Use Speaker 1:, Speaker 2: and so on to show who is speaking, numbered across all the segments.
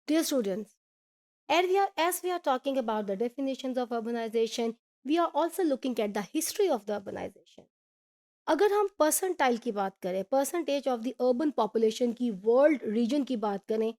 Speaker 1: Dear students, as we are talking about the definitions of urbanization, we are also looking at the history of the urbanization. अगर हम percentile की बात करें, percentage of the urban population की world region की बात करें,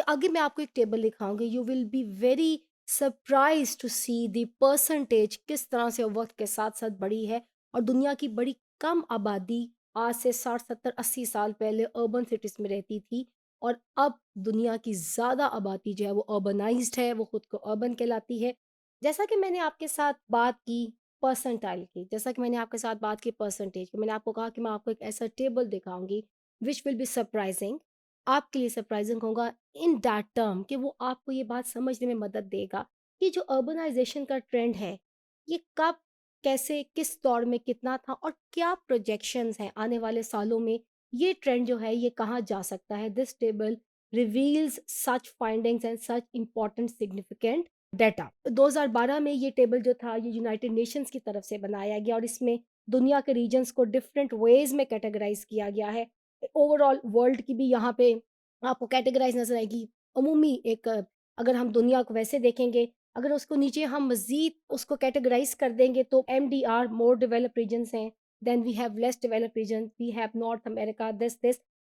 Speaker 1: आगे मैं आपको एक टेबल दिखाऊंगी. You will be very surprise to see the percentage किस तरह से वक्त के साथ साथ बढ़ी है. और दुनिया की बड़ी कम आबादी आज से 60 70 80 साल पहले अर्बन सिटीज़ में रहती थी, और अब दुनिया की ज़्यादा आबादी जो है वो अर्बनाइज्ड है, वो खुद को अर्बन कहलाती है. जैसा कि मैंने आपके साथ बात की परसेंटाइल की, जैसा कि मैंने आपके साथ बात की परसेंटेज की, मैंने आपको कहा कि मैं आपको एक ऐसा टेबल दिखाऊंगी विच विल बी सरप्राइजिंग. आपके लिए सरप्राइजिंग होगा इन दैट टर्म कि वो आपको ये बात समझने में मदद देगा कि जो अर्बनाइजेशन का ट्रेंड है ये कब, कैसे, किस दौर में कितना था, और क्या प्रोजेक्शंस हैं आने वाले सालों में. ये ट्रेंड जो है ये कहाँ जा सकता है. This table reveals such findings and such important significant data. 2012 में ये टेबल जो था ये यूनाइटेड नेशंस की तरफ से बनाया गया, और इसमें दुनिया के रीजन्स को डिफरेंट वेज में कैटेगराइज किया गया है. ओवरऑल वर्ल्ड की भी यहाँ पे आपको कैटेगराइज नजर आएगी. अमूमी एक अगर हम दुनिया को वैसे देखेंगे, अगर उसको नीचे हम मजीद उसको कैटेगराइज कर देंगे तो MDR मोर डेवलप्ड रीजन्स हैं, then we have less developed region, we have North America, this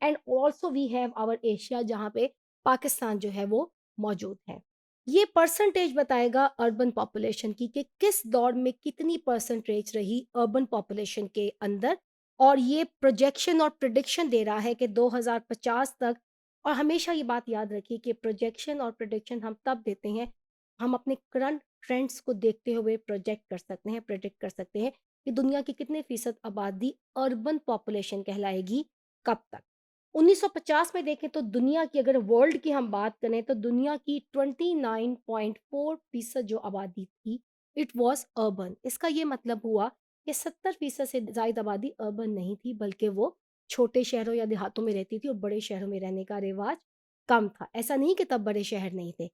Speaker 1: and also we have our Asia जहाँ पे पाकिस्तान जो है वो मौजूद है. ये परसेंटेज बताएगा अर्बन पॉपुलेशन की कि किस दौर में कितनी परसेंटेज रही अर्बन पॉपुलेशन के अंदर. और ये प्रोजेक्शन और प्रिडिक्शन दे रहा है कि 2050 तक. और हमेशा ये बात याद रखिए कि प्रोजेक्शन और प्रिडिक्शन हम तब देते हैं, हम अपने करंट ट्रेंड्स को देखते हुए प्रोजेक्ट कर सकते हैं, प्रिडिक्ट कर सकते हैं कि दुनिया की कितने फीसद आबादी अर्बन पॉपुलेशन कहलाएगी, कब तक. 1950 में देखें तो दुनिया की, अगर वर्ल्ड की हम बात करें तो दुनिया की 29.4% जो आबादी थी इट वाज अर्बन. इसका ये मतलब हुआ कि 70% से ज़ायद आबादी अर्बन नहीं थी, बल्कि वो छोटे शहरों या देहातों में रहती थी और बड़े शहरों में रहने का रिवाज कम था. ऐसा नहीं कि तब बड़े शहर नहीं थे.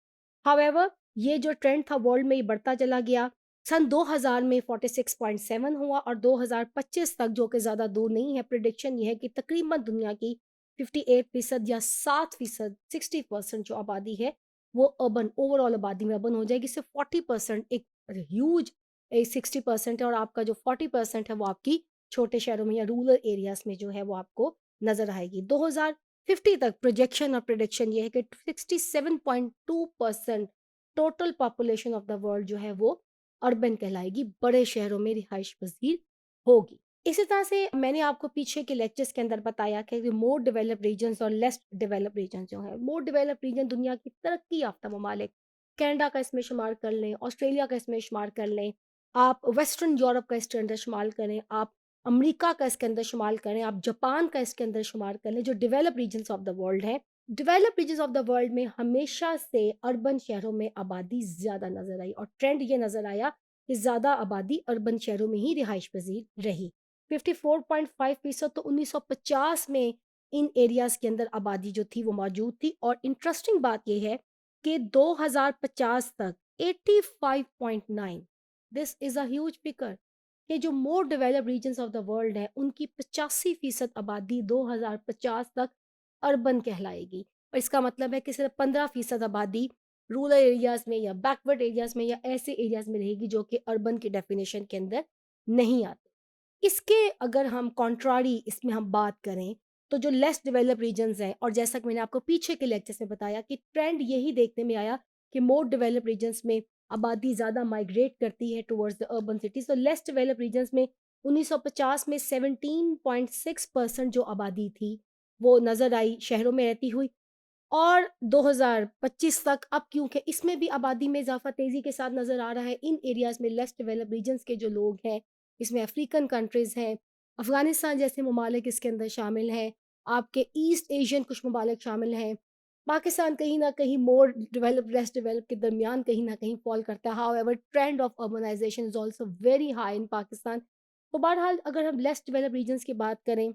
Speaker 1: हावेवर ये जो ट्रेंड था वर्ल्ड में ये बढ़ता चला गया. सन 2000 में 46.7 हुआ, और 2025 तक, जो कि ज़्यादा दूर नहीं है, प्रिडिक्शन ये है कि तकरीबन दुनिया की 58% या 7%, 60% जो आबादी है वो अर्बन, ओवरऑल आबादी में अर्बन हो जाएगी. सिर्फ 40% एक ह्यूज 60% है, और आपका जो 40% है वो आपकी छोटे शहरों में या रूरल एरियाज में जो है वो आपको नजर आएगी. 2050 तक प्रोजेक्शन और प्रिडिक्शन ये है कि 67.2% total population of the world जो है वो अर्बन कहलाएगी, बड़े शहरों में रिहाइश पजीर होगी. इसी तरह से मैंने आपको पीछे के लेक्चर्स के अंदर बताया कि मोर डेवलप्ड रीजन्स और लेस डेवलप्ड रीजन जो है, मोर डेवलप्ड रीजन दुनिया की तरक्की याफ्ता ममालिक, कनाडा का इसमें शुमार कर लें, ऑस्ट्रेलिया का इसमें शुमार कर लें, आप वेस्टर्न यूरोप का इसके अंदर शुमार करें, आप अमेरिका का इसके अंदर शुमार करें, आप जापान का इसके अंदर शुमार कर लें. जो develop regions of the world है, develop regions of the world में हमेशा से अर्बन शहरों में आबादी ज़्यादा नजर आई, और ट्रेंड ये नजर आया कि ज़्यादा आबादी अर्बन शहरों में ही रिहाइश पजीर रही. 54.5% तो 1950 में इन एरियाज के अंदर आबादी जो थी वो मौजूद थी. और इंटरेस्टिंग बात यह है कि 2050 तक 85.9, this is a huge figure, कि जो more developed regions of the world है उनकी 85% आबादी 2050 तक अर्बन कहलाएगी. और इसका मतलब है कि सिर्फ 15% आबादी रूरल एरियाज में या बैकवर्ड एरियाज में या ऐसे एरियाज में रहेगी जो कि अर्बन की डेफिनेशन के अंदर नहीं आते. इसके अगर हम कॉन्ट्रारी इसमें हम बात करें तो जो लेस डेवलप्ड रीजन्स हैं, और जैसा कि मैंने आपको पीछे के लेक्चर्स में बताया कि ट्रेंड यही देखने में आया कि मोर डेवलप्ड रीजन्स में आबादी ज़्यादा माइग्रेट करती है टुवर्ड्स द अर्बन सिटीज. तो लेस डेवलप्ड रीजन्स में 1950 में 17.6% जो आबादी थी वो नज़र आई शहरों में रहती हुई. और 2025 तक, अब क्योंकि इसमें भी आबादी में इजाफा तेज़ी के साथ नज़र आ रहा है इन एरियाज़ में, लेस डेवलप्ड रीजन्स के जो लोग हैं, इसमें अफ्रीकन कंट्रीज़ हैं, अफ़गानिस्तान जैसे ममालिक इसके अंदर शामिल हैं, आपके ईस्ट एशियन कुछ ममालिक शामिल हैं. पाकिस्तान कहीं न कहीं मोर डेवलप्ड, लेस डेवलप्ड के दरमियान कहीं न कहीं फ़ॉल करता है. However trend of urbanisation is also very high in Pakistan. तो बहरहाल अगर हम लेस डेवलप्ड रीजन्स की बात करें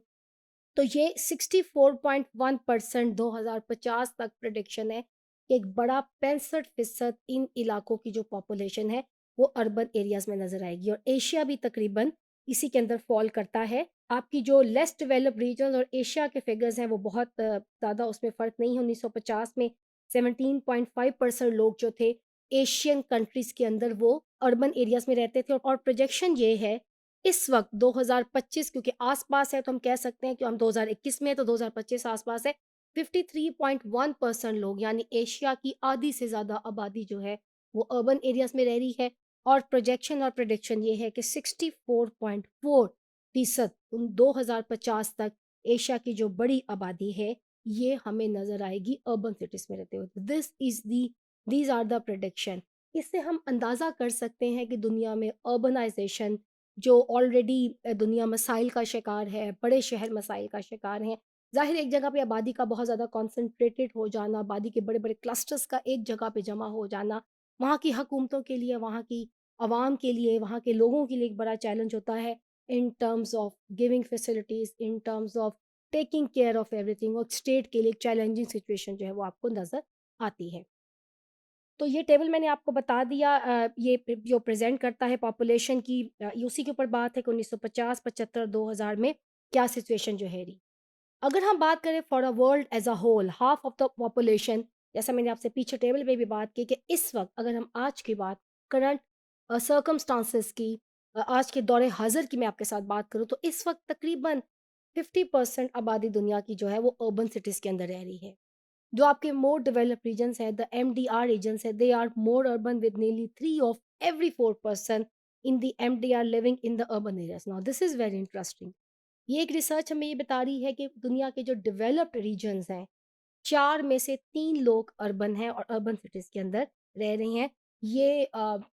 Speaker 1: तो ये 64.1% 2050 तक प्रिडिक्शन है कि एक बड़ा 65% इन इलाकों की जो पॉपुलेशन है वो अर्बन एरियाज में नजर आएगी. और एशिया भी तकरीबन इसी के अंदर फॉल करता है. आपकी जो लेस डेवलप्ड रीजन और एशिया के फिगर्स हैं वो बहुत ज़्यादा उसमें फ़र्क नहीं है. 1950 में 17.5% لوگ جو تھے ایشین کنٹریز کے اندر وہ اربن ایریاز میں رہتے تھے، اور پروجیکشن یہ ہے اس وقت 2025، کیونکہ آس پاس ہے تو ہم کہہ سکتے ہیں کہ ہم 2021 میں ہیں تو 2025 آس پاس ہے، 53.1% لوگ یعنی ایشیا کی آدھی سے زیادہ آبادی جو ہے وہ اربن ایریاز میں رہ رہی ہے، اور پروجیکشن اور پریڈکشن یہ ہے کہ 64.4% 2050 تک ایشیا کی جو بڑی آبادی ہے یہ ہمیں نظر آئے گی اربن سٹیز میں رہتے ہوئے. These are the prediction. اس سے ہم اندازہ کر سکتے ہیں کہ دنیا میں اربنائزیشن جو آلریڈی دنیا مسائل کا شکار ہے، بڑے شہر مسائل کا شکار ہیں، ظاہر ایک جگہ پہ آبادی کا بہت زیادہ کانسنٹریٹڈ ہو جانا، آبادی کے بڑے بڑے کلسٹرز کا ایک جگہ پہ جمع ہو جانا وہاں کی حکومتوں کے لیے، وہاں کی عوام کے لیے، وہاں کے لوگوں کے لیے ایک بڑا چیلنج ہوتا ہے in terms of giving facilities, in terms of taking care of every thing, اور اسٹیٹ کے لیے ایک چیلنجنگ سچویشن جو ہے وہ آپ کو نظر آتی ہے. تو یہ ٹیبل میں نے آپ کو بتا دیا، یہ جو پریزنٹ کرتا ہے پاپولیشن کی، اسی کے اوپر بات ہے کہ 1950 75 2000 میں کیا سچویشن جو ہے رہی. اگر ہم بات کریں for a world as a whole, half of the population, جیسا میں نے آپ سے پیچھے ٹیبل پہ بھی بات کی کہ اس وقت اگر ہم آج کی بات کرنٹ سرکمسٹانسز کی، آج کے دور حاضر کی میں آپ کے ساتھ بات کروں تو اس وقت تقریباً 50% آبادی دنیا کی جو ہے وہ اربن سٹیز کے اندر رہ رہی ہے. جو آپ کے مور ڈیولپ ریجنس ہیں، the M D R regions ہے، they are more urban with nearly 3 of every 4 person in the M D R living in the urban areas. Now this is very interesting. یہ ایک research ہمیں یہ بتا رہی ہے کہ دنیا کے جو ڈیولپڈ ریجنز ہیں 4 میں سے 3 لوگ اربن ہیں اور اربن سٹیز کے اندر رہ رہے ہیں. یہ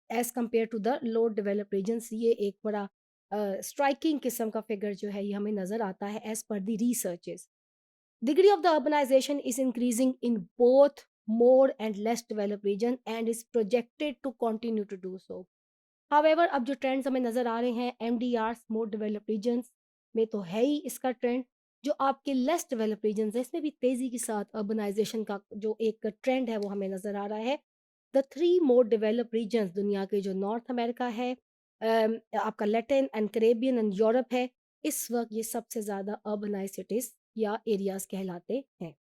Speaker 1: as compare to the low develop regions یہ ایک بڑا اسٹرائکنگ قسم کا فگر جو ہے یہ ہمیں نظر آتا ہے as per the researches. Degree of the urbanization is increasing in both more and less developed region and is projected to continue to do so. However, اب جو ٹرینڈز ہمیں نظر آ رہے ہیں ایم ڈی آرس مور ڈیولپ ریجنس میں تو ہے ہی اس کا ٹرینڈ، جو آپ کے لیس ڈیولپ ریجنز ہیں اس میں بھی تیزی کے ساتھ اربنائزیشن کا جو ایک ٹرینڈ ہے وہ ہمیں نظر آ رہا ہے. دا 3 مور ڈیولپ ریجنس دنیا کے جو نارتھ امریکہ ہے، آپ کا لیٹن اینڈ کریبین اینڈ یورپ ہے، اس وقت یہ سب سے زیادہ اربنائز سٹیز یا ایریاز کہلاتے ہیں.